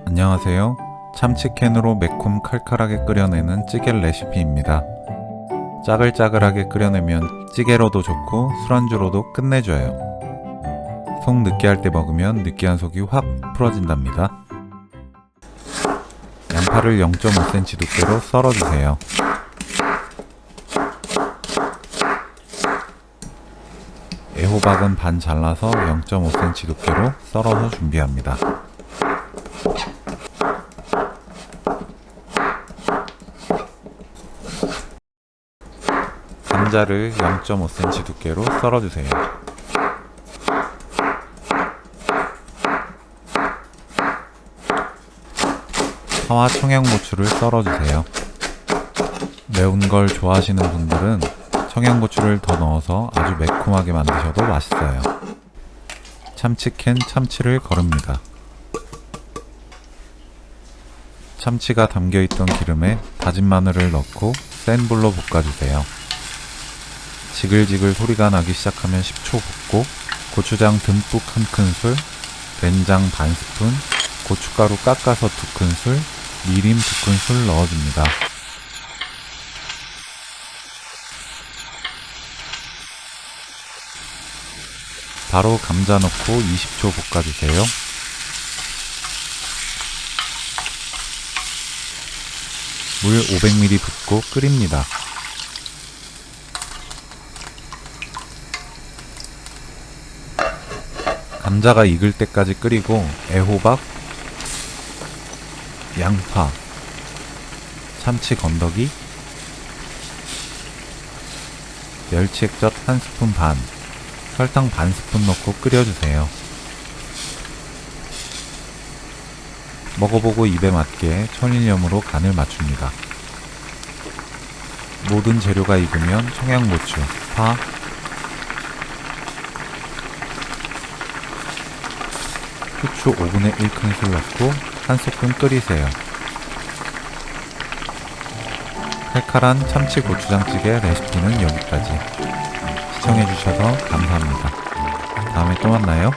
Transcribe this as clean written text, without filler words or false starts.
안녕하세요. 참치캔으로 매콤 칼칼하게 끓여내는 찌개 레시피입니다. 짜글짜글하게 끓여내면 찌개로도 좋고 술안주로도 끝내줘요. 속 느끼할 때 먹으면 느끼한 속이 확 풀어진답니다. 양파를 0.5cm 두께로 썰어주세요. 애호박은 반 잘라서 0.5cm 두께로 썰어서 준비합니다. 감자를 0.5cm 두께로 썰어주세요. 파와 청양고추를 썰어주세요. 매운 걸 좋아하시는 분들은 청양고추를 더 넣어서 아주 매콤하게 만드셔도 맛있어요. 참치캔 참치를 거릅니다. 참치가 담겨있던 기름에 다진 마늘을 넣고 센 불로 볶아주세요. 지글지글 소리가 나기 시작하면 10초 볶고 고추장 듬뿍 1큰술, 된장 반스푼, 고춧가루 깎아서 2큰술, 미림 2큰술 넣어줍니다. 바로 감자 넣고 20초 볶아주세요. 물 500ml 붓고 끓입니다. 감자가 익을 때까지 끓이고 애호박, 양파, 참치 건더기, 멸치 액젓 1스푼 반, 설탕 반스푼 넣고 끓여주세요. 먹어보고 입에 맞게 천일염으로 간을 맞춥니다. 모든 재료가 익으면 청양고추, 파, 후추 5분의 1큰술 넣고 1스푼 끓이세요. 칼칼한 참치 고추장찌개 레시피는 여기까지. 시청해주셔서 감사합니다. 다음에 또 만나요.